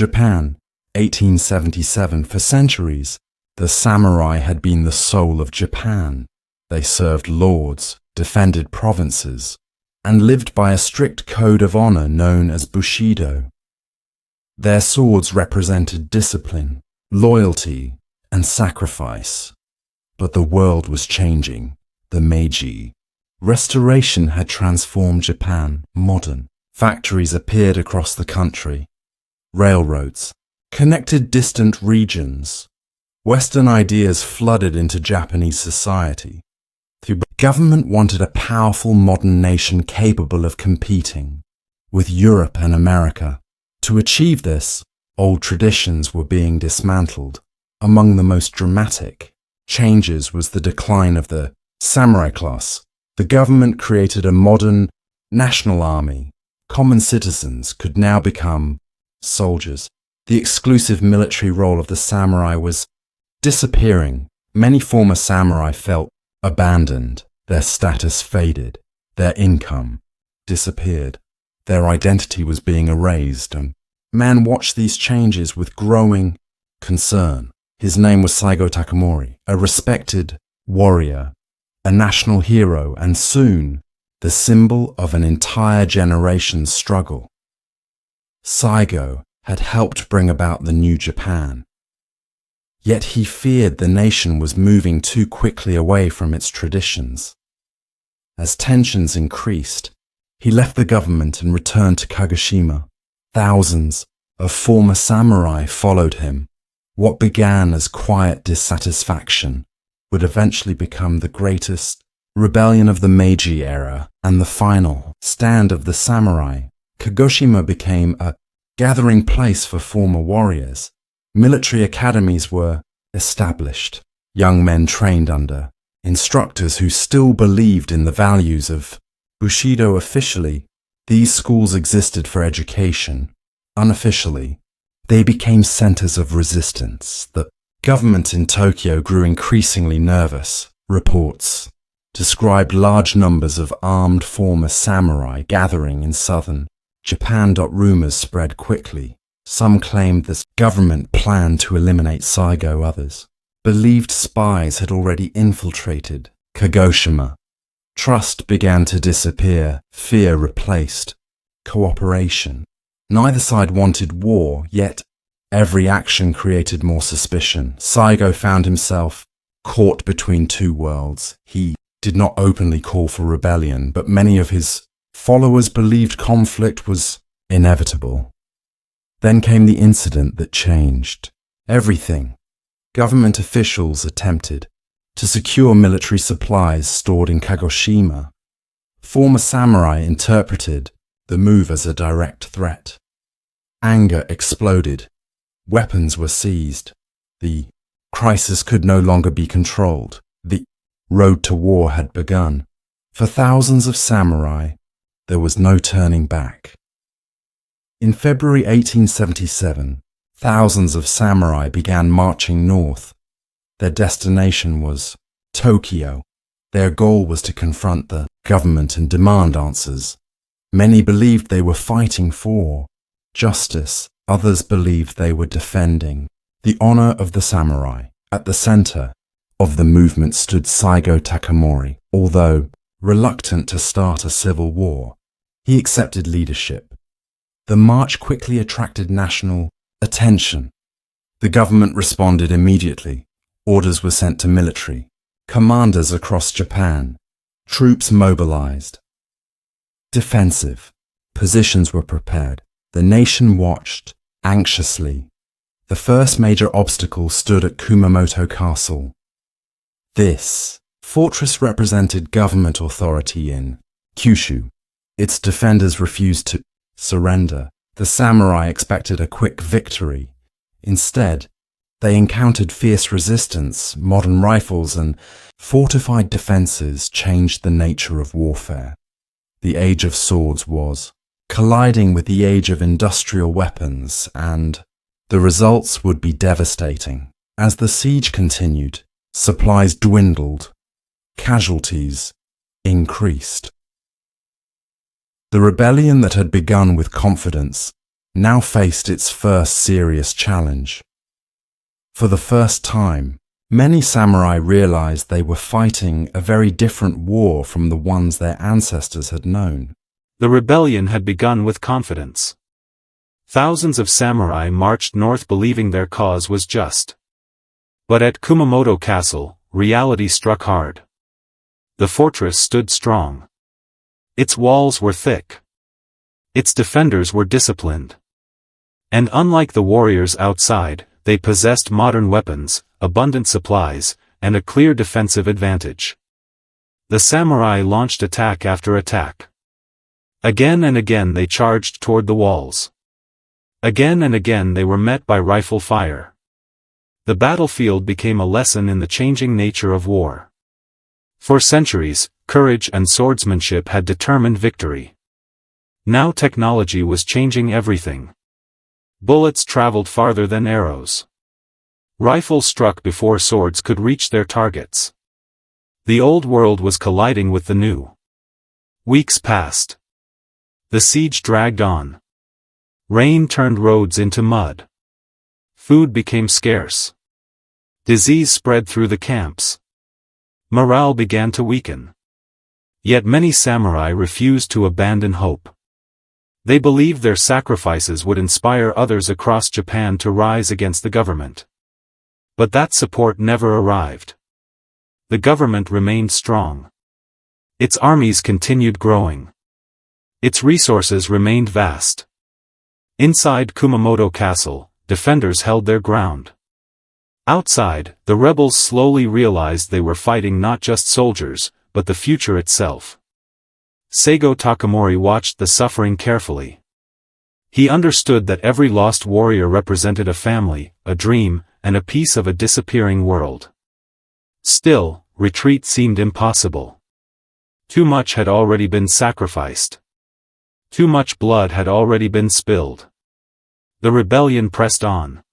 Japan, 1877. For centuries, the samurai had been the soul of Japan. They served lords, defended provinces, and lived by a strict code of honor known as Bushido. Their swords represented discipline, loyalty, and sacrifice. But the world was changing. The Meiji Restoration had transformed Japan modern. Factories appeared across the country. Railroads connected distant regions. Western ideas flooded into Japanese society. The government wanted a powerful modern nation capable of competing with Europe and America. To achieve this, old traditions were being dismantled. Among the most dramatic changes was the decline of the samurai class. The government created a modern national army. Common citizens could now become soldiers. The exclusive military role of the samurai was disappearing. Many former samurai felt abandoned. Their status faded. Their income disappeared. Their identity was being erased, and man watched these changes with growing concern. His name was Saigō Takamori, a respected warrior, a national hero, and soon the symbol of an entire generation's struggle. Saigo had helped bring about the new Japan. Yet he feared the nation was moving too quickly away from its traditions. As tensions increased, he left the government and returned to Kagoshima. Thousands of former samurai followed him. What began as quiet dissatisfaction would eventually become the greatest rebellion of the Meiji era and the final stand of the samurai. Kagoshima became a gathering place for former warriors. Military academies were established. Young men trained under instructors who still believed in the values of Bushido. Officially, these schools existed for education. Unofficially, they became centers of resistance. The government in Tokyo grew increasingly nervous. Reports described large numbers of armed former samurai gathering in southern Japan. Rumors spread quickly. Some claimed the government planned to eliminate Saigo. Others believed spies had already infiltrated Kagoshima. Trust began to disappear. Fear replaced cooperation. Neither side wanted war, yet every action created more suspicion. Saigo found himself caught between two worlds. He did not openly call for rebellion, but many of his followers believed conflict was inevitable. Then came the incident that changed everything. Government officials attempted to secure military supplies stored in Kagoshima. Former samurai interpreted the move as a direct threat. Anger exploded. Weapons were seized. The crisis could no longer be controlled. The road to war had begun. For thousands of samurai, there was no turning back. In February 1877, thousands of samurai began marching north. Their destination was Tokyo. Their goal was to confront the government and demand answers. Many believed they were fighting for justice. Others believed they were defending the honor of the samurai. At the center of the movement stood Saigō Takamori. Although reluctant to start a civil war, he accepted leadership. The march quickly attracted national attention. The government responded immediately. Orders were sent to military commanders across Japan. Troops mobilized. Defensive positions were prepared. The nation watched anxiously. The first major obstacle stood at Kumamoto Castle. This fortress represented government authority in Kyushu. Its defenders refused to surrender. The samurai expected a quick victory. Instead, they encountered fierce resistance. Modern rifles and fortified defenses changed the nature of warfare. The age of swords was colliding with the age of industrial weapons, and the results would be devastating. As the siege continued, supplies dwindled, casualties increased. The rebellion that had begun with confidence now faced its first serious challenge. For the first time, many samurai realized they were fighting a very different war from the ones their ancestors had known. The rebellion had begun with confidence. Thousands of samurai marched north believing their cause was just. But at Kumamoto Castle, reality struck hard. The fortress stood strong. Its walls were thick. Its defenders were disciplined. And unlike the warriors outside, they possessed modern weapons, abundant supplies, and a clear defensive advantage. The samurai launched attack after attack. Again and again they charged toward the walls. Again and again they were met by rifle fire. The battlefield became a lesson in the changing nature of war. For centuries, courage and swordsmanship had determined victory. Now technology was changing everything. Bullets traveled farther than arrows. Rifles struck before swords could reach their targets. The old world was colliding with the new. Weeks passed. The siege dragged on. Rain turned roads into mud. Food became scarce. Disease spread through the camps. Morale began to weaken. Yet many samurai refused to abandon hope. They believed their sacrifices would inspire others across Japan to rise against the government. But that support never arrived. The government remained strong. Its armies continued growing. Its resources remained vast. Inside Kumamoto Castle, defenders held their ground. Outside, the rebels slowly realized they were fighting not just soldiers, but the future itself. Saigō Takamori watched the suffering carefully. He understood that every lost warrior represented a family, a dream, and a piece of a disappearing world. Still, retreat seemed impossible. Too much had already been sacrificed. Too much blood had already been spilled. The rebellion pressed on.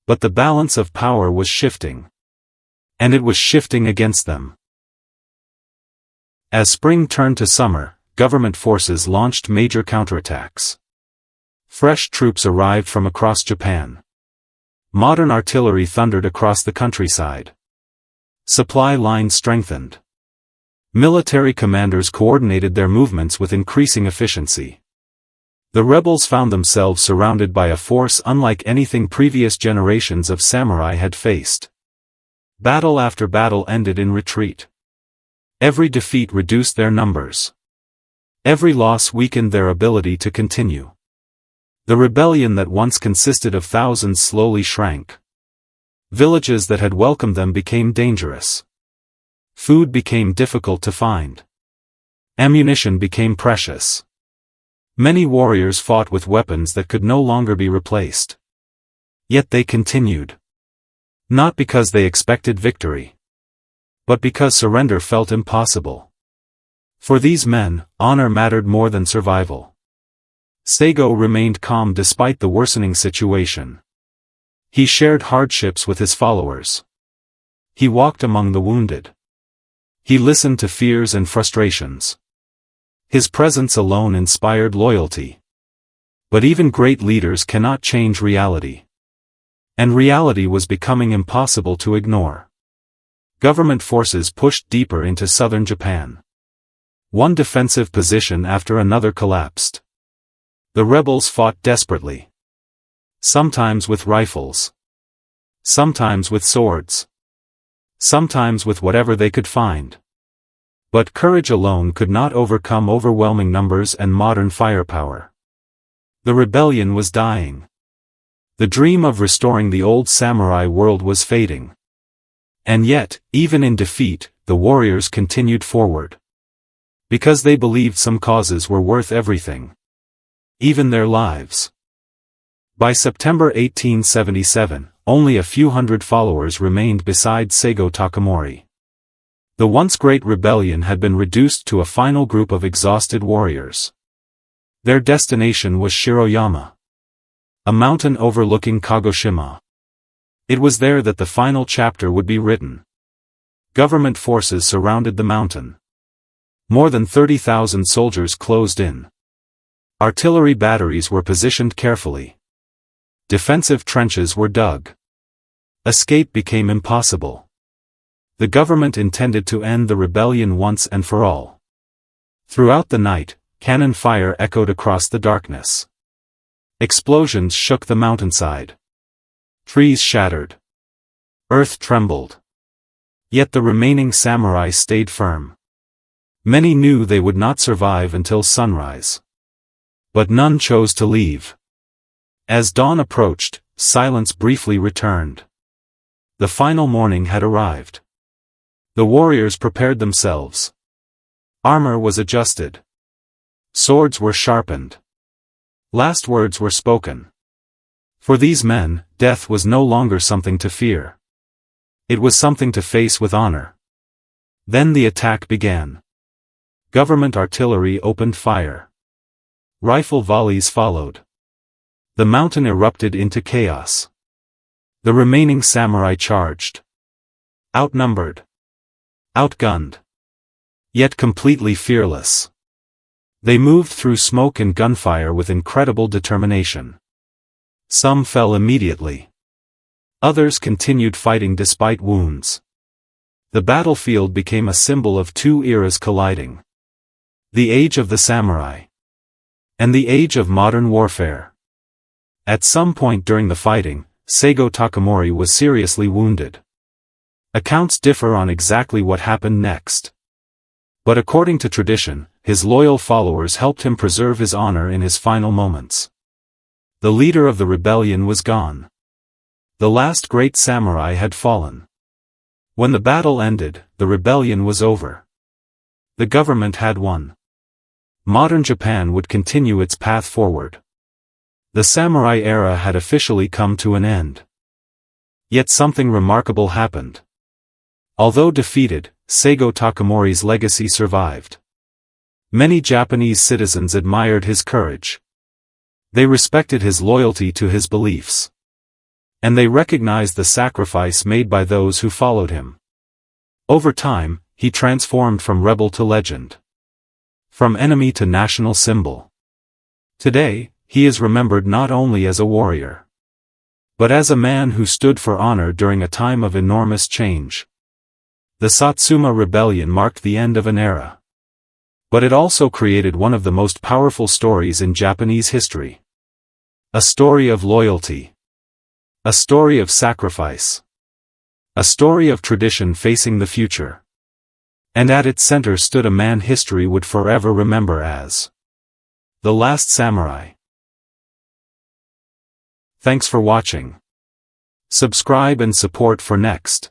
But the balance of power was shifting. And it was shifting against them. As spring turned to summer, government forces launched major counterattacks. Fresh troops arrived from across Japan. Modern artillery thundered across the countryside. Supply lines strengthened. Military commanders coordinated their movements with increasing efficiency. The rebels found themselves surrounded by a force unlike anything previous generations of samurai had faced. Battle after battle ended in retreat. Every defeat reduced their numbers. Every loss weakened their ability to continue. The rebellion that once consisted of thousands slowly shrank. Villages that had welcomed them became dangerous. Food became difficult to find. Ammunition became precious. Many warriors fought with weapons that could no longer be replaced. Yet they continued. Not because they expected victory, but because surrender felt impossible. For these men, honor mattered more than survival. Saigo remained calm despite the worsening situation. He shared hardships with his followers. He walked among the wounded. He listened to fears and frustrations. His presence alone inspired loyalty. But even great leaders cannot change reality. And reality was becoming impossible to ignore. Government forces pushed deeper into southern Japan. One defensive position after another collapsed. The rebels fought desperately. Sometimes with rifles. Sometimes with swords. Sometimes with whatever they could find. But courage alone could not overcome overwhelming numbers and modern firepower. The rebellion was dying. The dream of restoring the old samurai world was fading. And yet, even in defeat, the warriors continued forward. Because they believed some causes were worth everything. Even their lives. By September 1877, only a few hundred followers remained beside Saigō Takamori. The once great rebellion had been reduced to a final group of exhausted warriors. Their destination was Shiroyama, a mountain overlooking Kagoshima. It was there that the final chapter would be written. Government forces surrounded the mountain. More than 30,000 soldiers closed in. Artillery batteries were positioned carefully. Defensive trenches were dug. Escape became impossible. The government intended to end the rebellion once and for all. Throughout the night, cannon fire echoed across the darkness. Explosions shook the mountainside. Trees shattered. Earth trembled. Yet the remaining samurai stayed firm. Many knew they would not survive until sunrise. But none chose to leave. As dawn approached, silence briefly returned. The final morning had arrived. The warriors prepared themselves. Armor was adjusted. Swords were sharpened. Last words were spoken. For these men, death was no longer something to fear. It was something to face with honor. Then the attack began. Government artillery opened fire. Rifle volleys followed. The mountain erupted into chaos. The remaining samurai charged. Outnumbered. Outgunned. Yet completely fearless. They moved through smoke and gunfire with incredible determination. Some fell immediately. Others continued fighting despite wounds. The battlefield became a symbol of two eras colliding. The age of the samurai. And the age of modern warfare. At some point during the fighting, Saigō Takamori was seriously wounded. Accounts differ on exactly what happened next. But according to tradition, his loyal followers helped him preserve his honor in his final moments. The leader of the rebellion was gone. The last great samurai had fallen. When the battle ended, the rebellion was over. The government had won. Modern Japan would continue its path forward. The samurai era had officially come to an end. Yet something remarkable happened. Although defeated, Saigō Takamori's legacy survived. Many Japanese citizens admired his courage. They respected his loyalty to his beliefs. And they recognized the sacrifice made by those who followed him. Over time, he transformed from rebel to legend. From enemy to national symbol. Today, he is remembered not only as a warrior, but as a man who stood for honor during a time of enormous change. The Satsuma Rebellion marked the end of an era. But it also created one of the most powerful stories in Japanese history. A story of loyalty. A story of sacrifice. A story of tradition facing the future. And at its center stood a man history would forever remember as the last samurai. Thanks for watching. Subscribe and support for next.